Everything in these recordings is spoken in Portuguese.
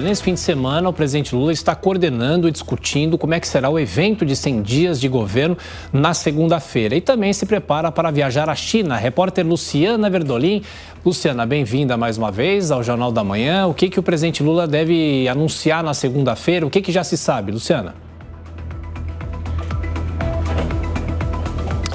Nesse fim de semana, o presidente Lula está coordenando e discutindo como é que será o evento de 100 dias de governo na segunda-feira. E também se prepara para viajar à China. A repórter Luciana Verdolim. Luciana, bem-vinda mais uma vez ao Jornal da Manhã. O que o presidente Lula deve anunciar na segunda-feira? O que já se sabe, Luciana?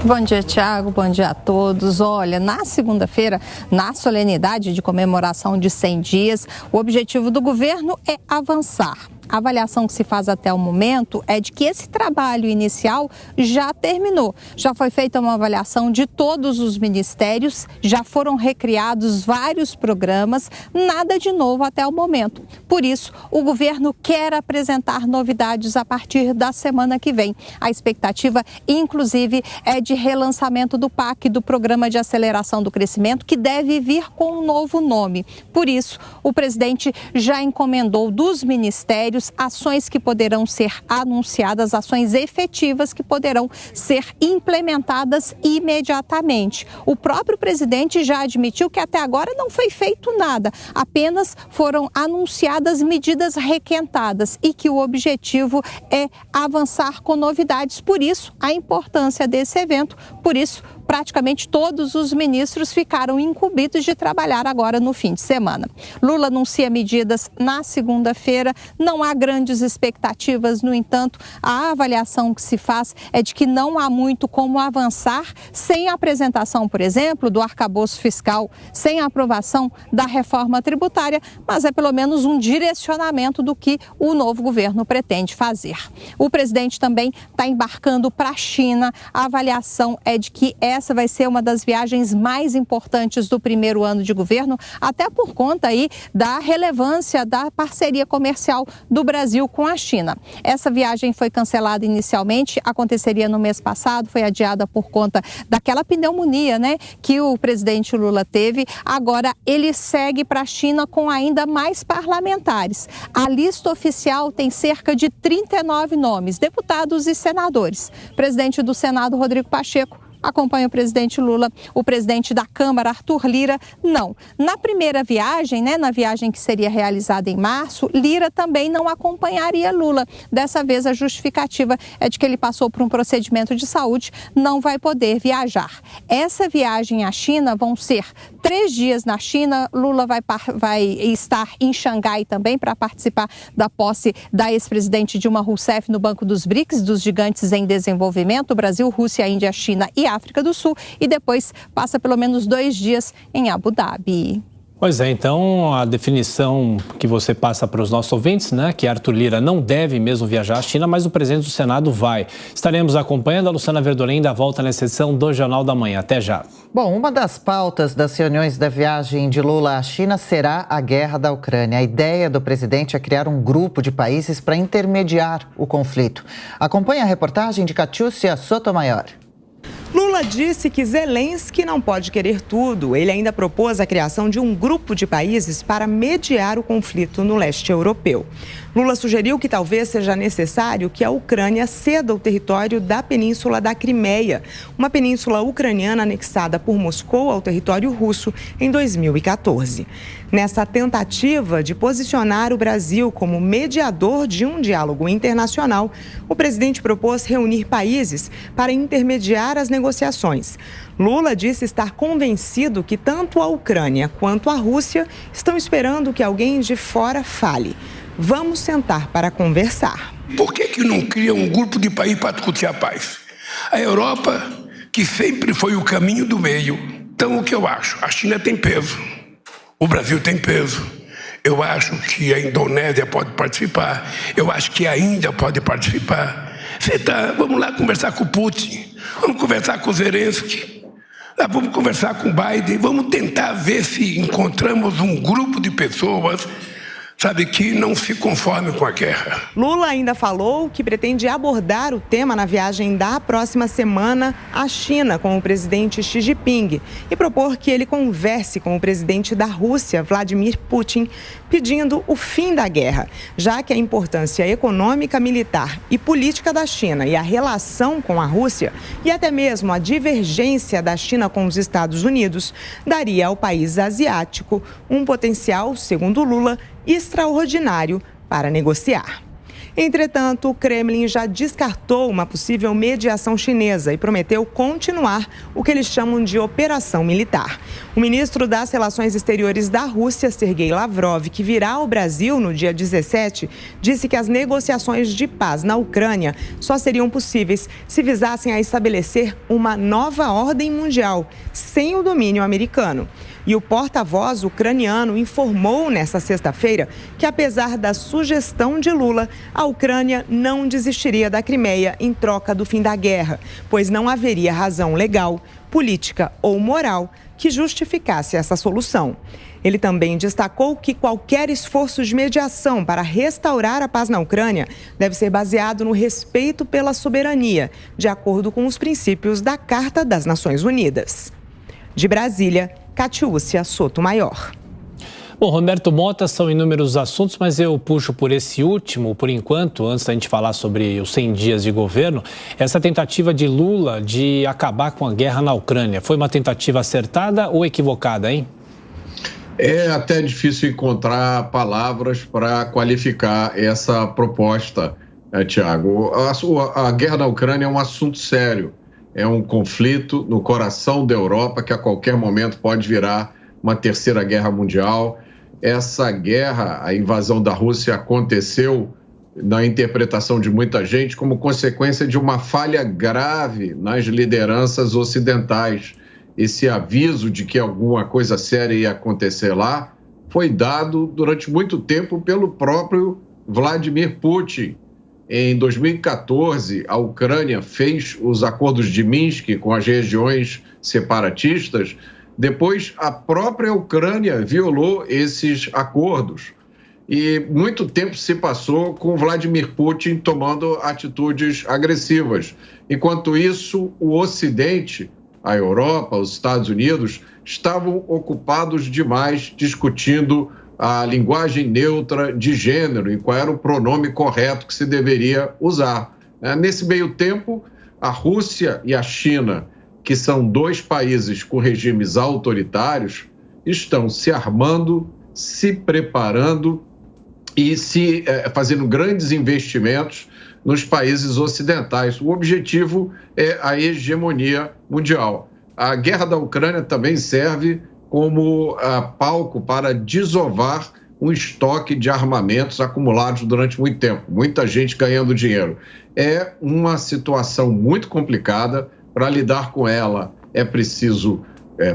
Bom dia, Thiago. Bom dia a todos. Olha, na segunda-feira, na solenidade de comemoração de 100 dias, o objetivo do governo é avançar. A avaliação que se faz até o momento é de que esse trabalho inicial já terminou. Já foi feita uma avaliação de todos os ministérios, já foram recriados vários programas, nada de novo até o momento. Por isso, o governo quer apresentar novidades a partir da semana que vem. A expectativa, inclusive, é de relançamento do PAC, do Programa de Aceleração do Crescimento, que deve vir com um novo nome. Por isso, o presidente já encomendou dos ministérios ações que poderão ser anunciadas, ações efetivas que poderão ser implementadas imediatamente. O próprio presidente já admitiu que até agora não foi feito nada, apenas foram anunciadas medidas requentadas e que o objetivo é avançar com novidades. Por isso, a importância desse evento, por isso, praticamente todos os ministros ficaram incumbidos de trabalhar agora no fim de semana. Lula anuncia medidas na segunda-feira, não há grandes expectativas, no entanto, a avaliação que se faz é de que não há muito como avançar sem a apresentação, por exemplo, do arcabouço fiscal, sem a aprovação da reforma tributária, mas é pelo menos um direcionamento do que o novo governo pretende fazer. O presidente também está embarcando para a China. A avaliação é de que essa vai ser uma das viagens mais importantes do primeiro ano de governo, até por conta aí da relevância da parceria comercial do Brasil com a China. Essa viagem foi cancelada inicialmente, aconteceria no mês passado, foi adiada por conta daquela pneumonia, que o presidente Lula teve. Agora ele segue para a China com ainda mais parlamentares. A lista oficial tem cerca de 39 nomes, deputados e senadores. Presidente do Senado, Rodrigo Pacheco, acompanha o presidente Lula. O presidente da Câmara, Arthur Lira, não. Na primeira viagem, na viagem que seria realizada em março, Lira também não acompanharia Lula. Dessa vez, a justificativa é de que ele passou por um procedimento de saúde, não vai poder viajar. Essa viagem à China vão ser 3 dias na China. Lula vai estar em Xangai também para participar da posse da ex-presidente Dilma Rousseff no Banco dos BRICS, dos gigantes em desenvolvimento, Brasil, Rússia, Índia, China e África do Sul, e depois passa pelo menos 2 dias em Abu Dhabi. Pois é, então a definição que você passa para os nossos ouvintes, que Arthur Lira não deve mesmo viajar à China, mas o presidente do Senado vai. Estaremos acompanhando a Luciana Verdolim da volta nessa edição do Jornal da Manhã. Até já. Bom, uma das pautas das reuniões da viagem de Lula à China será a guerra da Ucrânia. A ideia do presidente é criar um grupo de países para intermediar o conflito. Acompanhe a reportagem de Catiúcia Sotomayor. Lula disse que Zelensky não pode querer tudo. Ele ainda propôs a criação de um grupo de países para mediar o conflito no leste europeu. Lula sugeriu que talvez seja necessário que a Ucrânia ceda o território da Península da Crimeia, uma península ucraniana anexada por Moscou ao território russo em 2014. Nessa tentativa de posicionar o Brasil como mediador de um diálogo internacional, o presidente propôs reunir países para intermediar as negociações. Lula disse estar convencido que tanto a Ucrânia quanto a Rússia estão esperando que alguém de fora fale. Vamos sentar para conversar. Por que não cria um grupo de países para discutir a paz? A Europa, que sempre foi o caminho do meio. Então, o que eu acho? A China tem peso, o Brasil tem peso. Eu acho que a Indonésia pode participar, eu acho que a Índia pode participar. Vamos lá conversar com o Putin, vamos conversar com o Zelensky, vamos conversar com o Biden, vamos tentar ver se encontramos um grupo de pessoas que não se conforme com a guerra. Lula ainda falou que pretende abordar o tema na viagem da próxima semana à China com o presidente Xi Jinping e propor que ele converse com o presidente da Rússia, Vladimir Putin, pedindo o fim da guerra, já que a importância econômica, militar e política da China e a relação com a Rússia e até mesmo a divergência da China com os Estados Unidos daria ao país asiático um potencial, segundo Lula, extraordinário para negociar. Entretanto, o Kremlin já descartou uma possível mediação chinesa e prometeu continuar o que eles chamam de operação militar. O ministro das Relações Exteriores da Rússia, Sergei Lavrov, que virá ao Brasil no dia 17, disse que as negociações de paz na Ucrânia só seriam possíveis se visassem a estabelecer uma nova ordem mundial, sem o domínio americano. E o porta-voz ucraniano informou nesta sexta-feira que, apesar da sugestão de Lula, a Ucrânia não desistiria da Crimeia em troca do fim da guerra, pois não haveria razão legal, política ou moral que justificasse essa solução. Ele também destacou que qualquer esforço de mediação para restaurar a paz na Ucrânia deve ser baseado no respeito pela soberania, de acordo com os princípios da Carta das Nações Unidas. De Brasília, Catiúcia Sotomayor. Bom, Roberto Mota, são inúmeros assuntos, mas eu puxo por esse último, por enquanto, antes da gente falar sobre os 100 dias de governo, essa tentativa de Lula de acabar com a guerra na Ucrânia. Foi uma tentativa acertada ou equivocada, hein? É até difícil encontrar palavras para qualificar essa proposta, Tiago. A guerra na Ucrânia é um assunto sério. É um conflito no coração da Europa que a qualquer momento pode virar uma terceira guerra mundial. Essa guerra, a invasão da Rússia, aconteceu, na interpretação de muita gente, como consequência de uma falha grave nas lideranças ocidentais. Esse aviso de que alguma coisa séria ia acontecer lá foi dado durante muito tempo pelo próprio Vladimir Putin. Em 2014, a Ucrânia fez os acordos de Minsk com as regiões separatistas. Depois, a própria Ucrânia violou esses acordos. E muito tempo se passou com Vladimir Putin tomando atitudes agressivas. Enquanto isso, o Ocidente, a Europa, os Estados Unidos, estavam ocupados demais discutindo a linguagem neutra de gênero e qual era o pronome correto que se deveria usar. Nesse meio tempo, a Rússia e a China, que são dois países com regimes autoritários, estão se armando, se preparando e fazendo grandes investimentos nos países ocidentais. O objetivo é a hegemonia mundial. A guerra da Ucrânia também serve como palco para desovar um estoque de armamentos acumulados durante muito tempo. Muita gente ganhando dinheiro. É uma situação muito complicada. Para lidar com ela é preciso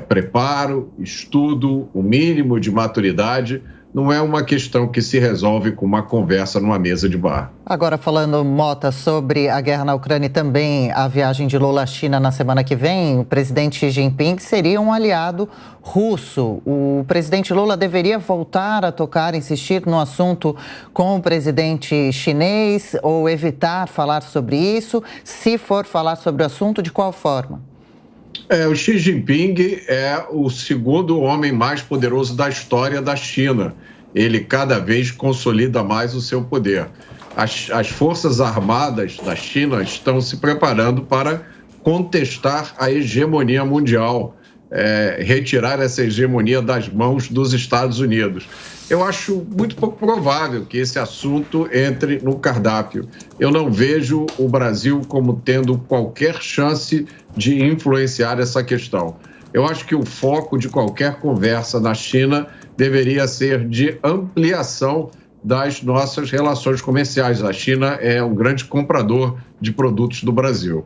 preparo, estudo, o mínimo de maturidade. Não é uma questão que se resolve com uma conversa numa mesa de bar. Agora, falando, Mota, sobre a guerra na Ucrânia e também a viagem de Lula à China na semana que vem, o presidente Xi Jinping seria um aliado russo. O presidente Lula deveria voltar a insistir no assunto com o presidente chinês ou evitar falar sobre isso? Se for falar sobre o assunto, de qual forma? O Xi Jinping é o segundo homem mais poderoso da história da China. Ele cada vez consolida mais o seu poder. As Forças Armadas da China estão se preparando para contestar a hegemonia mundial, retirar essa hegemonia das mãos dos Estados Unidos. Eu acho muito pouco provável que esse assunto entre no cardápio. Eu não vejo o Brasil como tendo qualquer chance de influenciar essa questão. Eu acho que o foco de qualquer conversa na China deveria ser de ampliação das nossas relações comerciais. A China é um grande comprador de produtos do Brasil.